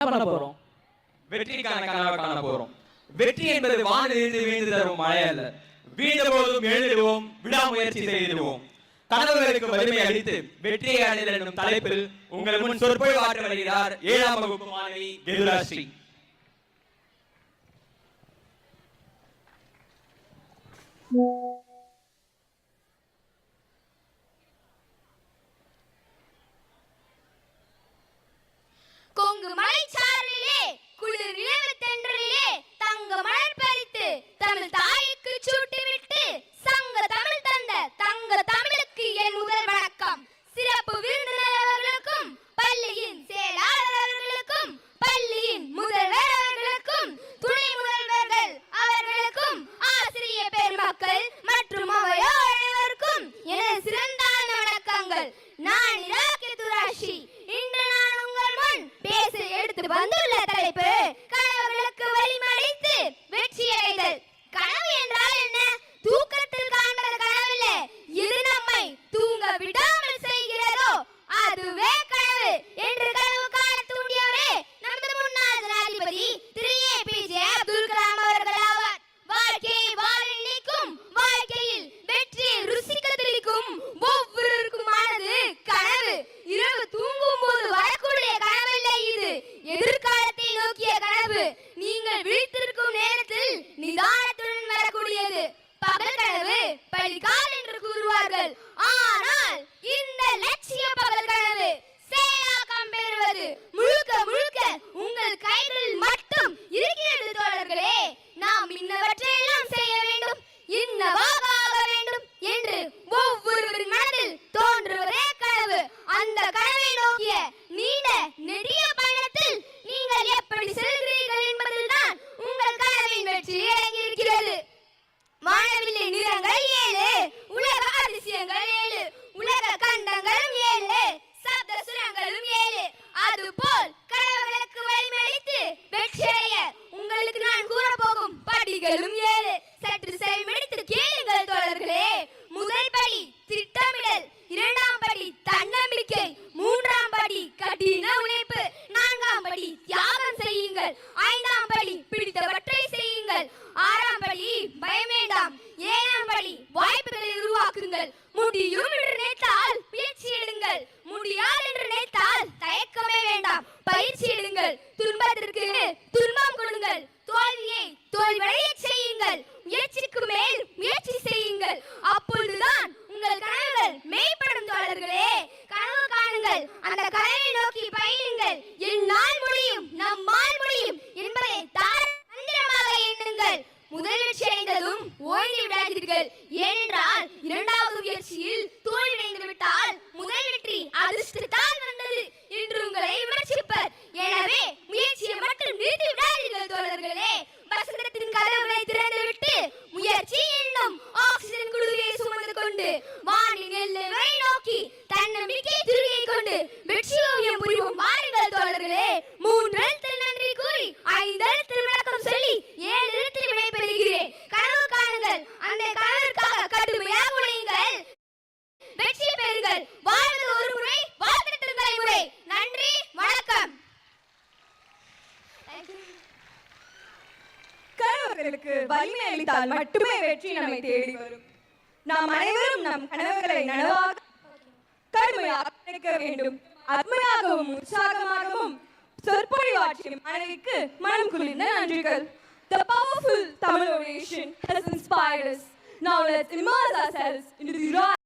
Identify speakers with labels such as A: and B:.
A: பண்ண போறோம்?
B: வெற்றிக்கான கனவை காண போறோம். வெற்றி என்பது வானிலிருந்து வீழ்ந்து தரும் மழை அல்ல. வீழ்ந்த போதும் எழுந்திடுவோம், விடாமுயற்சி செய்திடுவோம். கனவுகளுக்கு வலிமை அளித்து வெற்றியை அடைதல் என்னும் தலைப்பில் உங்கள் முன் சொற்பொழிவு ஆற்ற வருகிறார் 7ஆம் வகுப்பு மாணவி கெதுராஸ்ரீ.
C: கொங்கு மலைச்சாரலிலே குளிர் இரவு தென்றலிலே தங்க மலர் பறித்து தமிழ் தாய்க்கு சூட்டிவிட்டு சங்க தமிழ் தந்த தங்க தமிழுக்கு என் முதல் வணக்கம். சிறப்பு விருந்தினர் அவர்களுக்கும் பள்ளியின் செயலாளர் அவர்களுக்கும் பள்ளியின் முதல்வர் அவர்களுக்கும் துணை முதல்வர்கள் அவர்களுக்கும் ஆசிரிய பெருமக்கள் மற்றும் அவையோர் அனைவருக்கும் எனது சிறந்தான வணக்கங்கள். நான் கெதுராஸ்ரீ. இன்று நான் உங்கள் முன் பேச எடுத்து வந்துள்ள தலைப்பு கனவுகளுக்கு வலிமளித்து வெற்றியடைதல். கனவு என்றால் என்ன? தூக்கத்தில் காண்பது கனவில்லை, எது நம்மை தூங்க விடாமல் செய்கிறதோ அதுவே கனவு என்று கனவு காண தூண்டியவரே நமது முன்னாள் ஜனாதிபதி திரு APJ அப்துல் கலாம் அவர்கள் ஆவார். வாழ்க்கையை வாழ நினைக்கும், வாழ்க்கையில் வெற்றியை ருசிக்க தெளிக்கும் ஒவ்வொருவருக்குமானது கனவு. இரவு தூங்கும் போது வரக்கூடிய கனவில்லை, இது எதிர்காலத்தை நோக்கிய கனவு. நீங்கள் விழித்திருக்கும் நேரத்தில் நிதானத்துடன் வரக்கூடியது. பகல் கனவு பலிகால் என்று கூறுவார்கள். ஆனால் இந்த லட்சிய பகல் கனவு செயலாக்கம் பெறுவது முழுக்க முழுக்க உங்கள் கைகளில் மட்டும் இருக்கிறது தோழர்களே. நாம் இன்னவற்றையெல்லாம் செய்ய வேண்டும், இன்னவாக ஆக வேண்டும் என்று ஒவ்வொருவரின் மனதில் தோன்றுவதே கனவு. அந்த கனவை நோக்கிய நீண்ட நெடிய பயணத்தில் நீங்கள் எப்படி செல்கிறீர்கள் என்பதில்தான் உங்கள் கனவின் வெற்றி அடங்கியிருக்கிறது. வானவில்லை நிறங்கள் 7, உலக அதிசயங்கள் 7, உலக கண்டங்களும் 7, சப்த சுரங்களும் 7. அதுபோல் கனவுகளுக்கு வலிமளித்து வெற்றியடைய உங்களுக்கு நான் கூறப்போகும் படிகளும் 7. சற்று செவிமடுத்து கேளுங்கள் தோழர்களே. முதல் படி திட்டமிடல், 2ஆம் படி தன்னம்பிக்கை, 3ஆம் படி கடின உழைப்பு, 4ஆம் படி தியாகம் செய்யுங்கள், 5ஆம் படி பிடித்தவற்றை செய்யுங்கள், 6ஆம் படி பயம் வேண்டாம், 7ஆம் படி வாய்ப்புகளை உருவாக்குங்கள். முடியும் என்று நினைத்தால் முயற்சி எடுங்கள், முடியாது என்று நினைத்தால் தயக்கமே வேண்டாம், பயிற்சி எடுங்கள். துன்பத்திற்கு துன்பம் கொடுங்கள், தோல்வியை தோல்வியடைய செய்யுங்கள், முயற்சிக்கு மேல் முயற்சி செய்யுங்கள். அப்பொழுதுதான் உங்கள் கனவுகள் மெய்ப்படும் தோழர்களே. கனவு காணுங்கள், அந்த கனவை நோக்கி பயணிங்கள். என்னால் முடியும், நம்மால் முடியும் என்பதை தந்திரமாக எண்ணுங்கள். முதல் வெற்றி அடைந்ததும் ஓய்ந்து விடாதீர்கள். ஏனென்றால் 2வது முயற்சியில் தோல்வியடைந்து விட்டால் முதல் வெற்றி அதிர்ஷ்டத்தால் வந்தது என்று உங்களை விமர்சிப்பர். எனவே முயற்சியை மட்டும் நிறுத்தி விடாதீர்கள் தோழர்களே. வசந்தத்தின் கதவுகளை திறந்துவிட்டு முயற்சி என்னும் ஆக்சிஜன் குழுவை சுமந்து கொண்டு வானின் எல்லை நோக்கி தன்னம்பிக்கை துருகை கொண்டு வெற்றி ஓவியம் புரிவோம். வாருங்கள் தோழர்களே. 3 எழுத்தில் நன்றி கூறி 5 எழுத்தில் வணக்கம் சொல்லி 7 எழுத்தில் விடைபெறுகிறேன். கனவு காணுங்கள், அந்த கனவிற்காக கடுமையாக உழையுங்கள், வெற்றி பெறுங்கள். வாழ்வது ஒரு முறை, வாழ்க்கை தலைமுறை. நன்றி, வணக்கம்.
D: கனவுகளுக்கு வலிமை அளித்தால் மட்டுமே வெற்றி நம்மை தேடி வரும். நாம் அனைவரும் நம் கனவுகளை நனவாக கடுமையாக உழைக்க வேண்டும். அருமையாகவும் உற்சாகமாகவும் சொற்பொழிவாற்றிய மாணவிக்கு மனம் குளிர்ந்த நன்றிகள். The powerful Tamil oration has inspired us. Now let's immerse ourselves into the